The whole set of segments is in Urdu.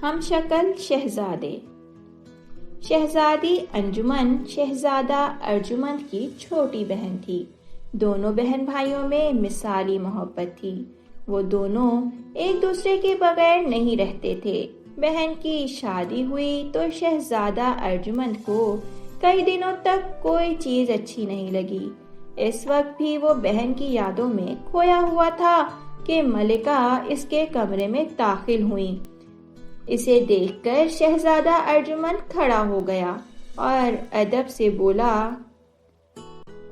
ہم شکل شہزادے۔ شہزادی انجمن شہزادہ ارجمند کی چھوٹی بہن تھی۔ دونوں بہن بھائیوں میں مثالی محبت تھی۔ وہ دونوں ایک دوسرے کے بغیر نہیں رہتے تھے۔ بہن کی شادی ہوئی تو شہزادہ ارجمند کو کئی دنوں تک کوئی چیز اچھی نہیں لگی۔ اس وقت بھی وہ بہن کی یادوں میں کھویا ہوا تھا کہ ملکہ اس کے کمرے میں داخل ہوئیں۔ اسے دیکھ کر شہزادہ ارجمند کھڑا ہو گیا اور ادب سے بولا،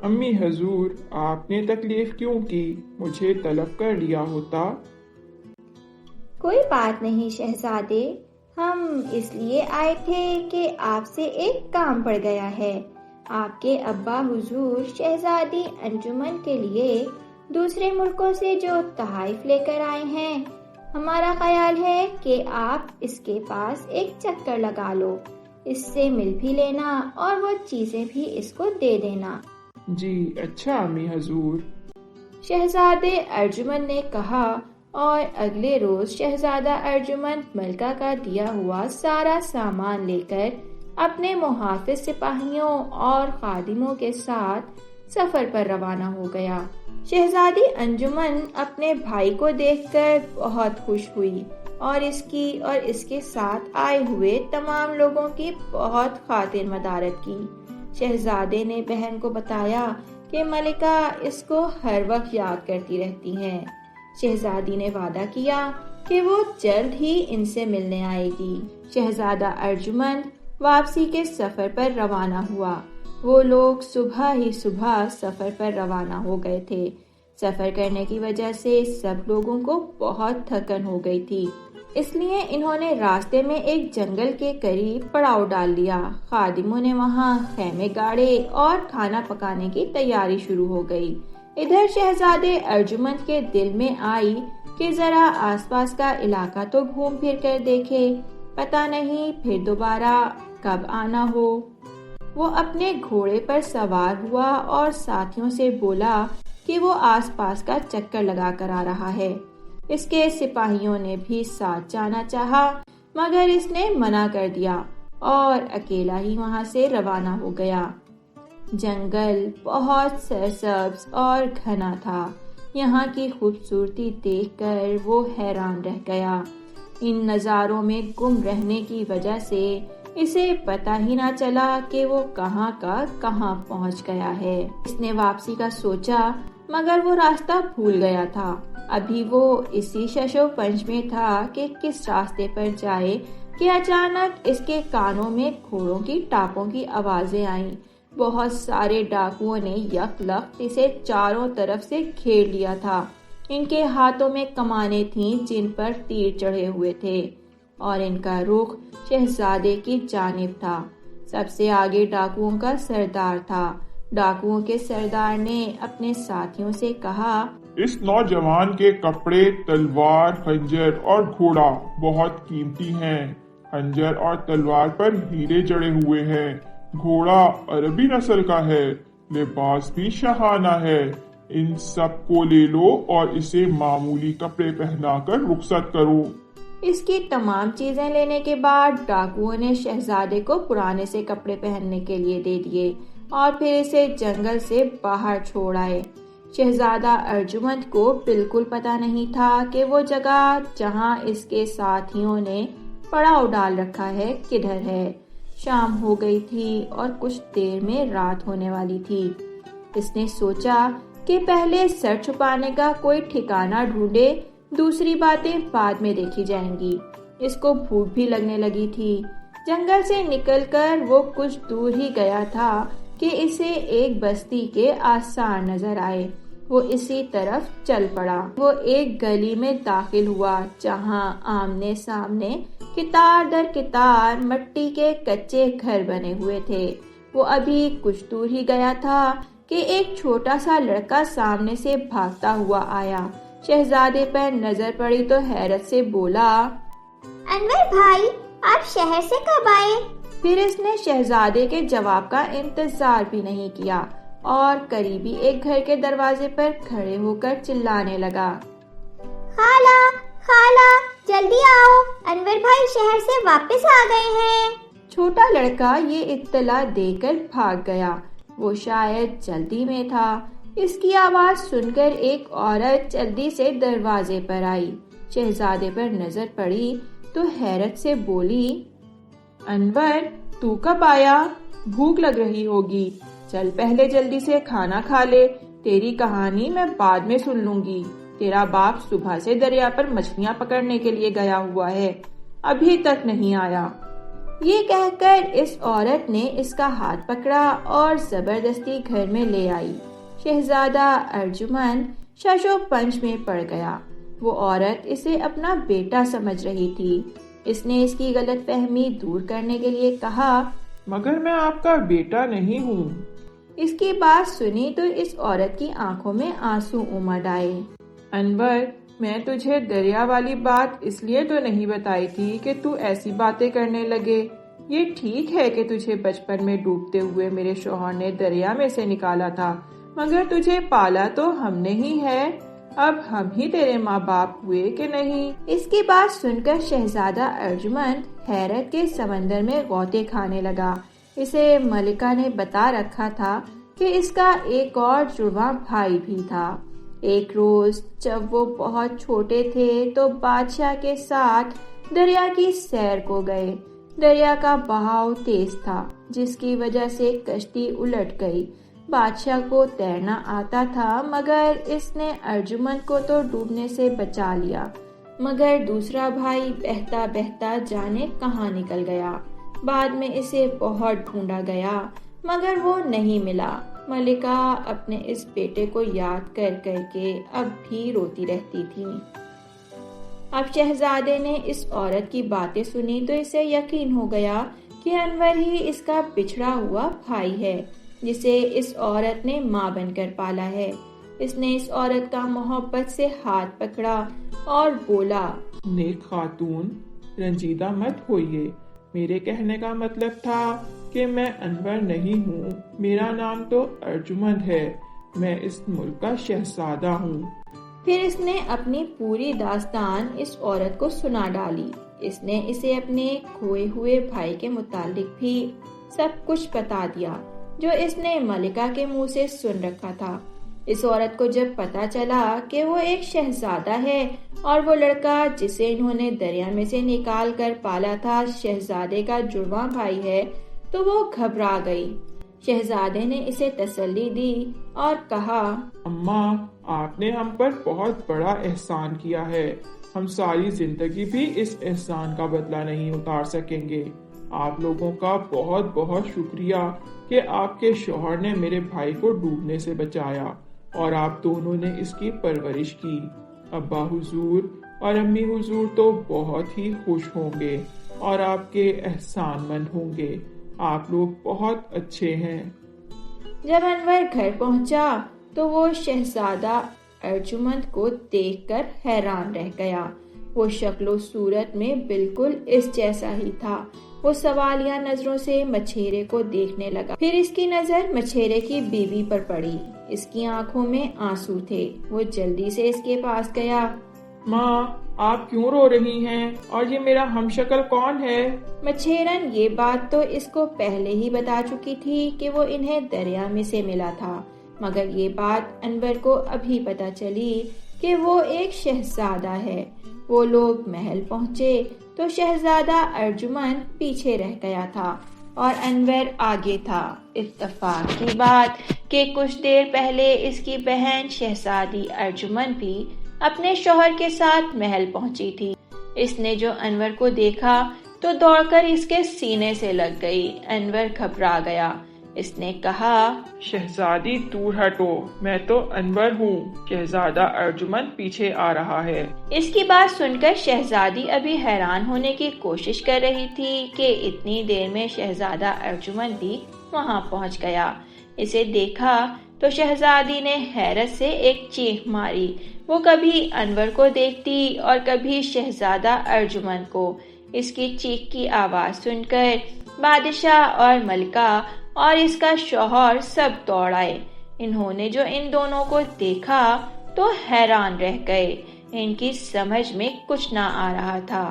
امی حضور، آپ نے تکلیف کیوں کی؟ مجھے طلب کر لیا ہوتا۔ کوئی بات نہیں شہزادے، ہم اس لیے آئے تھے کہ آپ سے ایک کام پڑ گیا ہے۔ آپ کے ابا حضور شہزادی انجمن کے لیے دوسرے ملکوں سے جو تحائف لے کر آئے ہیں، ہمارا خیال ہے کہ آپ اس کے پاس ایک چکر لگا لو، اس سے مل بھی لینا اور وہ چیزیں بھی اس کو دے دینا۔ جی اچھا امی حضور۔ شہزادے ارجمند نے کہا، اور اگلے روز شہزادہ ارجمند ملکہ کا دیا ہوا سارا سامان لے کر اپنے محافظ سپاہیوں اور خادموں کے ساتھ سفر پر روانہ ہو گیا۔ شہزادی انجمن اپنے بھائی کو دیکھ کر بہت خوش ہوئی اور اس کے ساتھ آئے ہوئے تمام لوگوں کی بہت خاطر مدارت کی۔ شہزادے نے بہن کو بتایا کہ ملکہ اس کو ہر وقت یاد کرتی رہتی ہیں۔ شہزادی نے وعدہ کیا کہ وہ جلد ہی ان سے ملنے آئے گی۔ شہزادہ ارجمند واپسی کے سفر پر روانہ ہوا۔ وہ لوگ صبح ہی صبح سفر پر روانہ ہو گئے تھے۔ سفر کرنے کی وجہ سے سب لوگوں کو بہت تھکن ہو گئی تھی، اس لیے انہوں نے راستے میں ایک جنگل کے قریب پڑاؤ ڈال لیا۔ خادموں نے وہاں خیمے گاڑے اور کھانا پکانے کی تیاری شروع ہو گئی۔ ادھر شہزادے ارجمند کے دل میں آئی کہ ذرا آس پاس کا علاقہ تو گھوم پھر کر دیکھے، پتہ نہیں پھر دوبارہ کب آنا ہو۔ وہ اپنے گھوڑے پر سوار ہوا اور ساتھیوں سے بولا کہ وہ آس پاس کا چکر لگا کر آ رہا ہے۔ اس کے سپاہیوں نے بھی ساتھ جانا چاہا مگر اس نے منع کر دیا اور اکیلا ہی وہاں سے روانہ ہو گیا۔ جنگل بہت سرسبز اور گھنا تھا۔ یہاں کی خوبصورتی دیکھ کر وہ حیران رہ گیا۔ ان نظاروں میں گم رہنے کی وجہ سے اسے پتہ ہی نہ چلا کہ وہ کہاں کا کہاں پہنچ گیا ہے۔ اس نے واپسی کا سوچا مگر وہ راستہ بھول گیا تھا۔ ابھی وہ اسی ششو پنج میں تھا کہ کس راستے پر جائے کہ اچانک اس کے کانوں میں گھوڑوں کی ٹاپوں کی آوازیں آئیں۔ بہت سارے ڈاکوؤں نے یک لخت اسے چاروں طرف سے گھیر لیا تھا۔ ان کے ہاتھوں میں کمانیں تھیں جن پر تیر چڑھے ہوئے تھے اور ان کا رخ شہزادے کی جانب تھا۔ سب سے آگے ڈاکوؤں کا سردار تھا۔ ڈاکوؤں کے سردار نے اپنے ساتھیوں سے کہا، اس نوجوان کے کپڑے، تلوار، خنجر اور گھوڑا بہت قیمتی ہیں۔ خنجر اور تلوار پر ہیرے جڑے ہوئے ہیں۔ گھوڑا عربی نسل کا ہے، لباس بھی شاہانہ ہے۔ ان سب کو لے لو اور اسے معمولی کپڑے پہنا کر رخصت کرو۔ اس کی تمام چیزیں لینے کے بعد ڈاکوؤں نے شہزادے کو پرانے سے کپڑے پہننے کے لیے دے دیے اور پھر اسے جنگل سے باہر چھوڑ آئے۔ شہزادہ ارجمند کو بالکل پتہ نہیں تھا کہ وہ جگہ جہاں اس کے ساتھیوں نے پڑاؤ ڈال رکھا ہے کدھر ہے۔ شام ہو گئی تھی اور کچھ دیر میں رات ہونے والی تھی۔ اس نے سوچا کہ پہلے سر چھپانے کا کوئی ٹھکانہ ڈھونڈے، دوسری باتیں بعد میں دیکھی جائیں گی۔ اس کو بھوک بھی لگنے لگی تھی۔ جنگل سے نکل کر وہ کچھ دور ہی گیا تھا کہ اسے ایک بستی کے آثار نظر آئے۔ وہ اسی طرف چل پڑا۔ وہ ایک گلی میں داخل ہوا جہاں آمنے سامنے قطار در قطار مٹی کے کچے گھر بنے ہوئے تھے۔ وہ ابھی کچھ دور ہی گیا تھا کہ ایک چھوٹا سا لڑکا سامنے سے بھاگتا ہوا آیا۔ شہزادے پر نظر پڑی تو حیرت سے بولا، انور بھائی، آپ شہر سے کب آئے؟ پھر اس نے شہزادے کے جواب کا انتظار بھی نہیں کیا اور قریبی ایک گھر کے دروازے پر کھڑے ہو کر چلانے لگا، خالہ، خالہ جلدی آؤ، انور بھائی شہر سے واپس آ گئے ہیں۔ چھوٹا لڑکا یہ اطلاع دے کر بھاگ گیا۔ وہ شاید جلدی میں تھا۔ اس کی آواز سن کر ایک عورت جلدی سے دروازے پر آئی۔ شہزادے پر نظر پڑی تو حیرت سے بولی، انور تو کب آیا؟ بھوک لگ رہی ہوگی، چل پہلے جلدی سے کھانا کھا لے، تیری کہانی میں بعد میں سن لوں گی۔ تیرا باپ صبح سے دریا پر مچھلیاں پکڑنے کے لیے گیا ہوا ہے، ابھی تک نہیں آیا۔ یہ کہہ کر اس عورت نے اس کا ہاتھ پکڑا اور زبردستی گھر میں لے آئی۔ شہزادہ ارجمند شش و پنج میں پڑ گیا۔ وہ عورت اسے اپنا بیٹا سمجھ رہی تھی۔ اس نے اس کی غلط فہمی دور کرنے کے لیے کہا، مگر میں آپ کا بیٹا نہیں ہوں۔ اس کی بات سنی تو اس عورت کی آنکھوں میں آنسو امڈ آئے۔ انور، میں تجھے دریا والی بات اس لیے تو نہیں بتائی تھی کہ تو ایسی باتیں کرنے لگے۔ یہ ٹھیک ہے کہ تجھے بچپن میں ڈوبتے ہوئے میرے شوہر نے دریا میں سے نکالا تھا، مگر تجھے پالا تو ہم نے ہی ہے۔ اب ہم ہی تیرے ماں باپ ہوئے کہ نہیں؟ اس کی بات سن کر شہزادہ ارجمند حیرت کے سمندر میں غوطے کھانے لگا۔ اسے ملکہ نے بتا رکھا تھا کہ اس کا ایک اور جڑواں بھائی بھی تھا۔ ایک روز جب وہ بہت چھوٹے تھے تو بادشاہ کے ساتھ دریا کی سیر کو گئے۔ دریا کا بہاؤ تیز تھا، جس کی وجہ سے کشتی الٹ گئی۔ بادشاہ کو تیرنا آتا تھا، مگر اس نے ارجمند کو تو ڈوبنے سے بچا لیا، مگر دوسرا بھائی بہتا بہتا جانے کہاں نکل گیا۔ بعد میں اسے بہت ڈھونڈا گیا، مگر وہ نہیں ملا۔ ملکہ اپنے اس بیٹے کو یاد کر کر کے اب بھی روتی رہتی تھی۔ اب شہزادے نے اس عورت کی باتیں سنی تو اسے یقین ہو گیا کہ انور ہی اس کا بچھڑا ہوا بھائی ہے، جسے اس عورت نے ماں بن کر پالا ہے۔ اس نے اس عورت کا محبت سے ہاتھ پکڑا اور بولا، نیک خاتون، رنجیدہ مت ہوئیے، میرے کہنے کا مطلب تھا کہ میں انور نہیں ہوں، میرا نام تو ارجمند ہے، میں اس ملک کا شہزادہ ہوں۔ پھر اس نے اپنی پوری داستان اس عورت کو سنا ڈالی۔ اس نے اسے اپنے کھوئے ہوئے بھائی کے متعلق بھی سب کچھ بتا دیا، جو اس نے ملکہ کے منہ سے سن رکھا تھا۔ اس عورت کو جب پتا چلا کہ وہ ایک شہزادہ ہے اور وہ لڑکا جسے انہوں نے دریا میں سے نکال کر پالا تھا شہزادے کا جڑواں بھائی ہے، تو وہ گھبرا گئی۔ شہزادے نے اسے تسلی دی اور کہا، اماں، آپ نے ہم پر بہت بڑا احسان کیا ہے، ہم ساری زندگی بھی اس احسان کا بدلہ نہیں اتار سکیں گے۔ آپ لوگوں کا بہت بہت شکریہ کہ آپ کے شوہر نے میرے بھائی کو ڈوبنے سے بچایا اور آپ دونوں نے اس کی پرورش کی۔ ابا حضور اور امی حضور تو بہت ہی خوش ہوں گے اور آپ کے احسان مند ہوں گے، آپ لوگ بہت اچھے ہیں۔ جب انور گھر پہنچا تو وہ شہزادہ ارجمند کو دیکھ کر حیران رہ گیا۔ وہ شکل و صورت میں بالکل اس جیسا ہی تھا۔ وہ سوالیہ نظروں سے مچھیرے کو دیکھنے لگا۔ پھر اس کی نظر مچھیرے کی بیوی پر پڑی۔ اس کی آنکھوں میں آنسو تھے۔ وہ جلدی سے اس کے پاس گیا۔ ماں، آپ کیوں رو رہی ہیں؟ اور یہ میرا ہم شکل کون ہے؟ مچھیرن یہ بات تو اس کو پہلے ہی بتا چکی تھی کہ وہ انہیں دریا میں سے ملا تھا، مگر یہ بات انور کو ابھی پتا چلی کہ وہ ایک شہزادہ ہے۔ وہ لوگ محل پہنچے تو شہزادہ ارجمند پیچھے رہ گیا تھا اور انور آگے تھا۔ اتفاق کی بات کہ کچھ دیر پہلے اس کی بہن شہزادی ارجمند بھی اپنے شوہر کے ساتھ محل پہنچی تھی۔ اس نے جو انور کو دیکھا تو دوڑ کر اس کے سینے سے لگ گئی۔ انور گھبرا گیا۔ اس نے کہا، شہزادی دور ہٹو، میں تو انور ہوں، شہزادہ ارجمند پیچھے آ رہا ہے۔ اس کی بات سن کر شہزادی ابھی حیران ہونے کی کوشش کر رہی تھی کہ اتنی دیر میں شہزادہ ارجمند بھی وہاں پہنچ گیا۔ اسے دیکھا تو شہزادی نے حیرت سے ایک چیخ ماری۔ وہ کبھی انور کو دیکھتی اور کبھی شہزادہ ارجمند کو۔ اس کی چیخ کی آواز سن کر بادشاہ اور ملکہ اور اس کا شوہر سب دوڑ آئے۔ انہوں نے جو ان دونوں کو دیکھا تو حیران رہ گئے۔ ان کی سمجھ میں کچھ نہ آ رہا تھا۔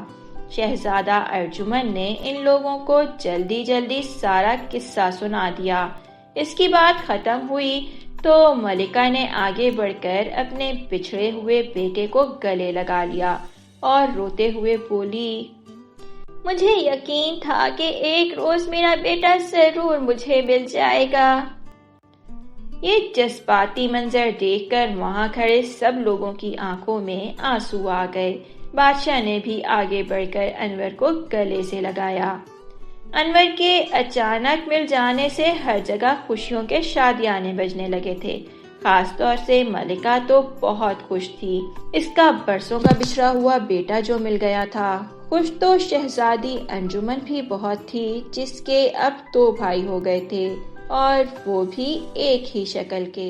شہزادہ ارجمن نے ان لوگوں کو جلدی جلدی سارا قصہ سنا دیا۔ اس کی بات ختم ہوئی تو ملکہ نے آگے بڑھ کر اپنے بچھڑے ہوئے بیٹے کو گلے لگا لیا اور روتے ہوئے بولی، مجھے یقین تھا کہ ایک روز میرا بیٹا ضرور مجھے مل جائے گا۔ یہ جذباتی منظر دیکھ کر وہاں کھڑے سب لوگوں کی آنکھوں میں آنسو آ گئے۔ بادشاہ نے بھی آگے بڑھ کر انور کو گلے سے لگایا۔ انور کے اچانک مل جانے سے ہر جگہ خوشیوں کے شادیانے بجنے لگے تھے۔ خاص طور سے ملکہ تو بہت خوش تھی۔ اس کا برسوں کا بچھڑا ہوا بیٹا جو مل گیا تھا۔ خوش تو شہزادی انجمن بھی بہت تھی، جس کے اب 2 بھائی ہو گئے تھے اور وہ بھی ایک ہی شکل کے۔